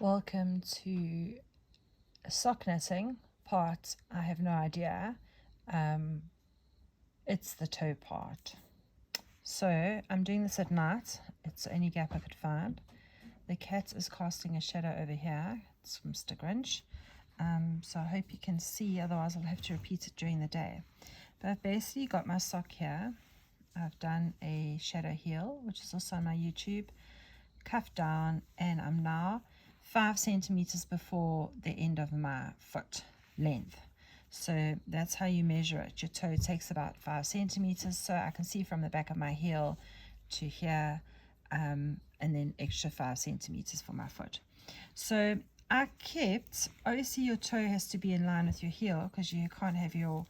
Welcome to sock knitting part. I have no idea. It's the toe part. So I'm doing this at night. It's the only gap I could find. The cat is casting a shadow over here. It's from Mr. Grinch. So I hope you can see, otherwise I'll have to repeat it during the day. But I've basically got my sock here. I've done a shadow heel, which is also on my YouTube, cuff down, and I'm now 5 centimeters before the end of my foot length. So that's how you measure it. Your toe takes about 5 centimeters, so I can see from the back of my heel to here, and then extra 5 centimeters for my foot. So I kept, obviously your toe has to be in line with your heel because you can't have your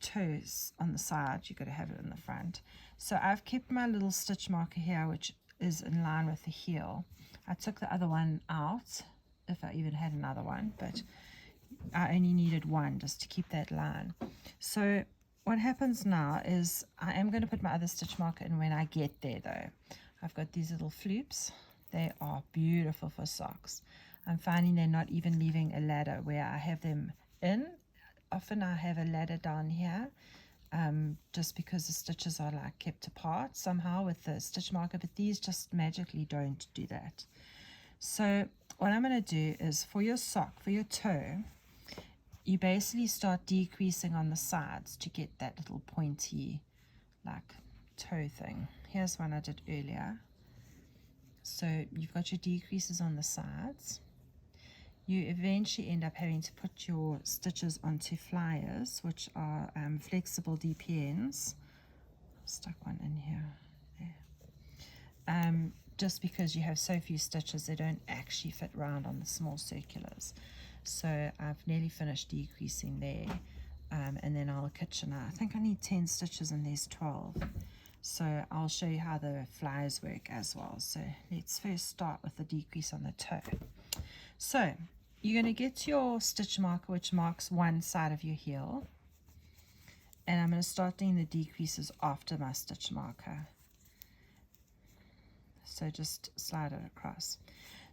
toes on the side, you've got to have it in the front. So I've kept my little stitch marker here, which is in line with the heel. I took the other one out, if I even had another one, but I only needed one just to keep that line. So what happens now is I am going to put my other stitch marker in when I get there though. I've got these little floops. They are beautiful for socks. I'm finding they're not even leaving a ladder where I have them in. Often I have a ladder down here, just because the stitches are like kept apart somehow with the stitch marker, but these just magically don't do that. So what I'm going to do is for your sock, for your toe, you basically start decreasing on the sides to get that little pointy like toe thing. Here's one I did earlier. So you've got your decreases on the sides. You eventually end up having to put your stitches onto flyers, which are flexible DPNs. Stuck one in here. There. Just because you have so few stitches, they don't actually fit round on the small circulars. So I've nearly finished decreasing there, and then I'll kitchen. I think I need 10 stitches and there's 12. So I'll show you how the flyers work as well. So let's first start with the decrease on the toe. So you're going to get your stitch marker, which marks one side of your heel, and I'm going to start doing the decreases after my stitch marker. So just slide it across.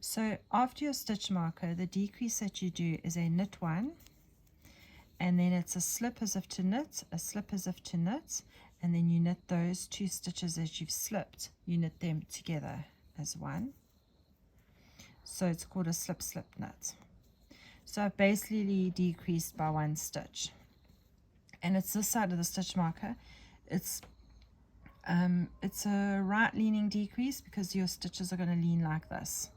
So after your stitch marker, the decrease that you do is a knit one, and then it's a slip as if to knit, a slip as if to knit, and then you knit those 2 stitches as you've slipped, you knit them together as one. So it's called a slip slip knit. So I've basically decreased by 1 stitch, and it's this side of the stitch marker. It's a right leaning decrease because your stitches are going to lean like this.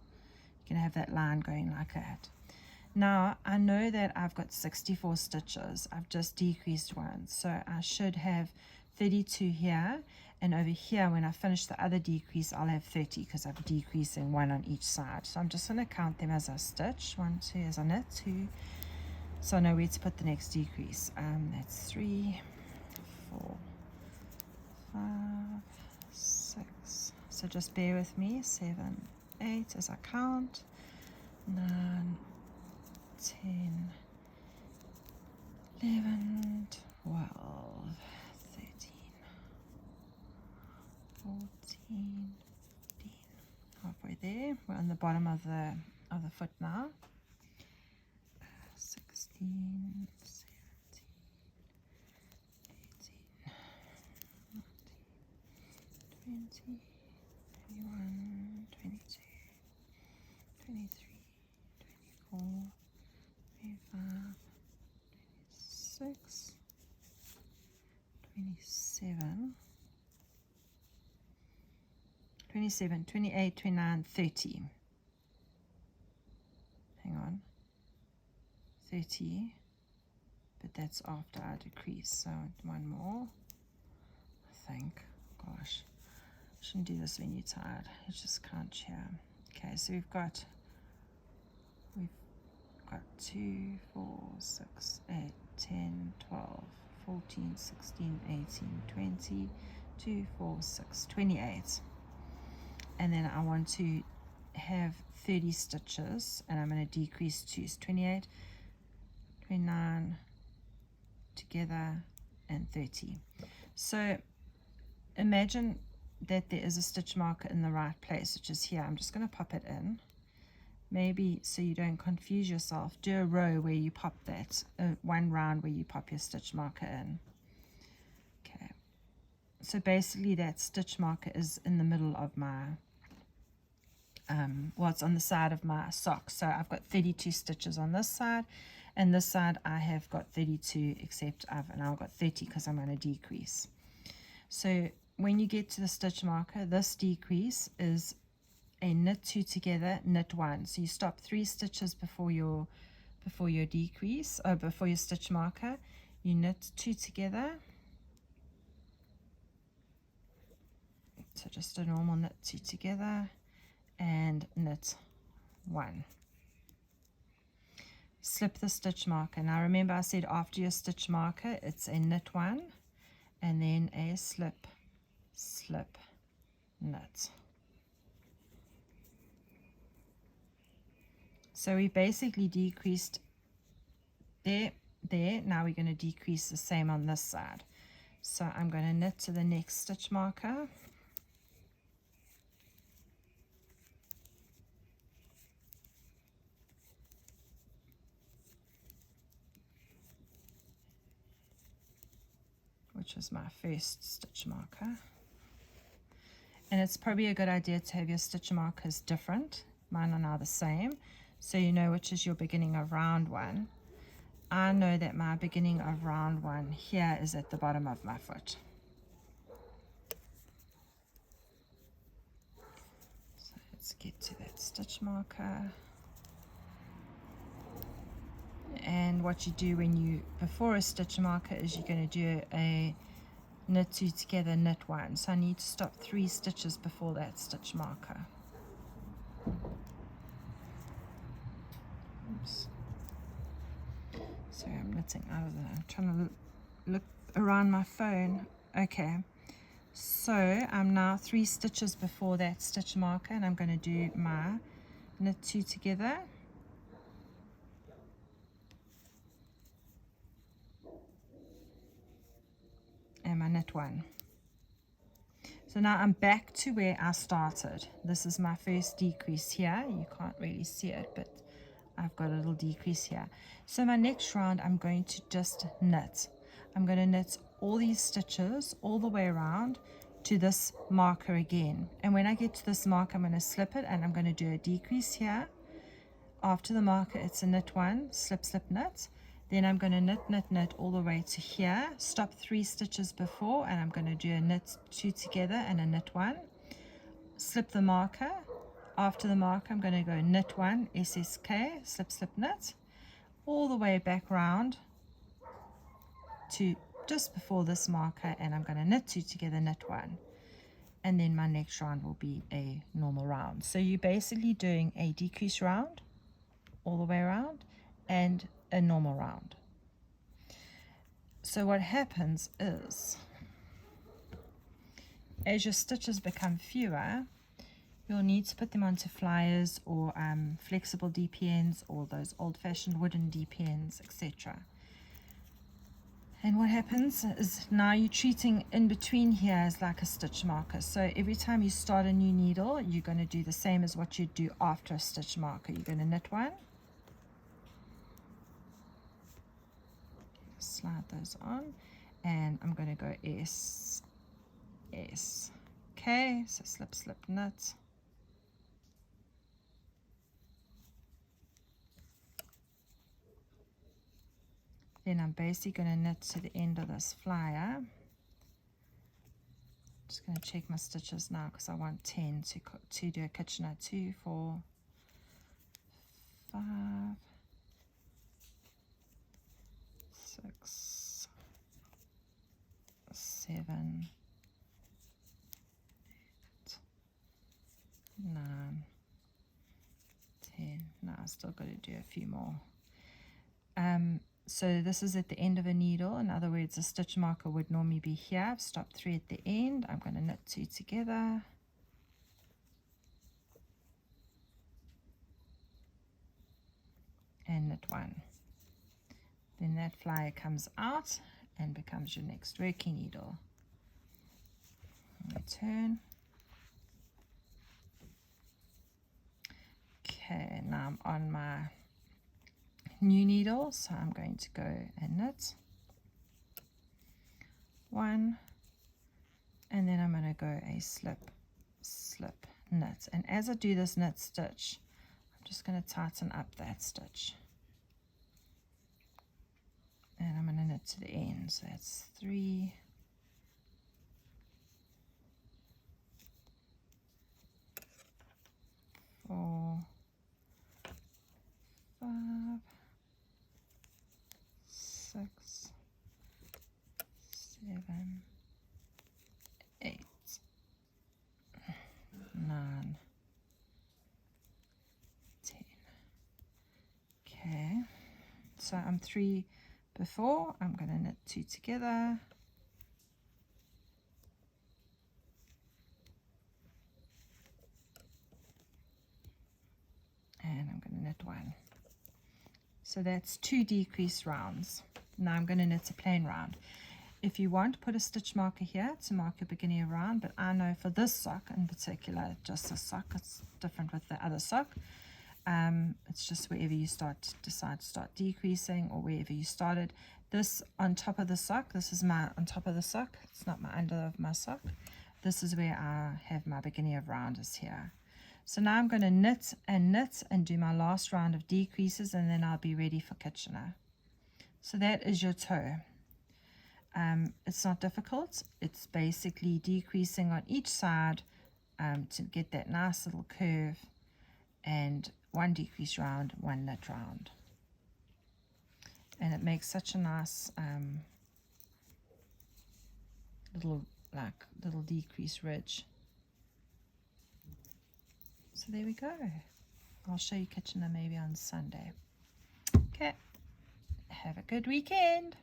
You're going to have that line going like that. Now I know that I've got 64 stitches. I've just decreased 1, so I should have 32 here, and over here when I finish the other decrease I'll have 30 because I'm decreasing 1 on each side. So I'm just going to count them as I stitch. 1, 2 as I knit, 2, so I know where to put the next decrease. That's 3, 4, 5, 6. So just bear with me. 7, 8 as I count. 9, 10, 11, 12, 13, 14, 15. Halfway there. We're on the bottom of the foot now. 16, 17, 18, 19, 20, 21, 22, 23, 24, 25, 26, 27, 27, 28, 29, 30. Hang on. 30, but that's after I decrease. So 1 more, I think. Gosh, shouldn't do this when you're tired. You just can't cheer. Okay, so we've got 2, 4, 6, 8, 10, 12, 14, 16, 18, 20, 2, 4, 6, 28. And then I want to have 30 stitches, and I'm going to decrease 2. So 28, 29 together, and 30. So imagine that there is a stitch marker in the right place, which is here. I'm just going to pop it in. maybe so you don't confuse yourself, do a row where you pop that, one round where you pop your stitch marker in. Okay, so basically that stitch marker is in the middle of my well, it's on the side of my sock. So I've got 32 stitches on this side, and this side I have got 32, except I've now got 30 because I'm going to decrease. So when you get to the stitch marker, this decrease is a knit 2 together, knit 1. So you stop 3 stitches before your decrease, or before your stitch marker. You knit 2 together. So just a normal knit 2 together and knit 1. Slip the stitch marker. Now remember I said after your stitch marker it's a knit 1 and then a slip, slip, knit. So we basically decreased there. Now we're going to decrease the same on this side. So I'm going to knit to the next stitch marker. Which is my first stitch marker. And it's probably a good idea to have your stitch markers different. Mine are now the same, so you know which is your beginning of round 1. I know that my beginning of round 1 here is at the bottom of my foot. So let's get to that stitch marker. And what you do when you, before a stitch marker, is you're going to do a knit 2 together, knit 1. So I need to stop 3 stitches before that stitch marker. Oops. Sorry, I'm knitting out of there. I'm trying to look around my phone. Okay, so I'm now 3 stitches before that stitch marker, and I'm going to do my knit 2 together. And my knit 1. So now I'm back to where I started. This is my first decrease here. You can't really see it, but I've got a little decrease here. So my next round I'm going to just knit. I'm going to knit all these stitches all the way around to this marker again. And when I get to this mark, I'm going to slip it and I'm going to do a decrease here. After the marker, it's a knit 1, slip, slip, knit. Then I'm going to knit, knit, knit all the way to here. Stop 3 stitches before, and I'm going to do a knit 2 together and a knit 1. Slip the marker. After the marker, I'm going to go knit 1, SSK, slip, slip, knit, all the way back round to just before this marker, and I'm going to knit 2 together, knit 1. And then my next round will be a normal round. So you're basically doing a decrease round all the way around and a normal round. So what happens is, as your stitches become fewer, you'll need to put them onto flyers or flexible DPNs or those old-fashioned wooden DPNs, etc. And what happens is now you're treating in between here as like a stitch marker. So every time you start a new needle, you're going to do the same as what you do after a stitch marker. You're going to knit 1, slide those on, and I'm going to go S, S, K, so slip, slip, knit. Then I'm basically going to knit to the end of this flyer. Just going to check my stitches now because I want 10 to do a Kitchener. 2, 4, 5, 6, 7, 8, 9, 10. Now I've still got to do a few more. So this is at the end of a needle. In other words, a stitch marker would normally be here. I've stopped 3 at the end. I'm going to knit 2 together. And knit 1. Then that flyer comes out and becomes your next working needle. Return. Okay, now I'm on my new needle, so I'm going to go and knit 1, and then I'm going to go a slip, slip, knit. And as I do this knit stitch, I'm just going to tighten up that stitch. And I'm going to knit to the end. So that's 3, 4, 5, 6, 7, 8, 9, 10. Okay, so I'm 3 before, I'm going to knit 2 together. And I'm going to knit 1. So that's 2 decreased rounds. Now I'm going to knit a plain round. If you want, put a stitch marker here to mark your beginning of round, but I know for this sock in particular, just this sock, it's different with the other sock. It's just wherever you decide to start decreasing, or wherever you started. This on top of the sock, this is my on top of the sock, it's not my under of my sock. This is where I have my beginning of round is here. So now I'm going to knit and do my last round of decreases, and then I'll be ready for Kitchener. So that is your toe. It's not difficult. It's basically decreasing on each side to get that nice little curve, and 1 decrease round, 1 knit round. And it makes such a nice little decrease ridge. So there we go. I'll show you Kitchener maybe on Sunday. Okay, have a good weekend.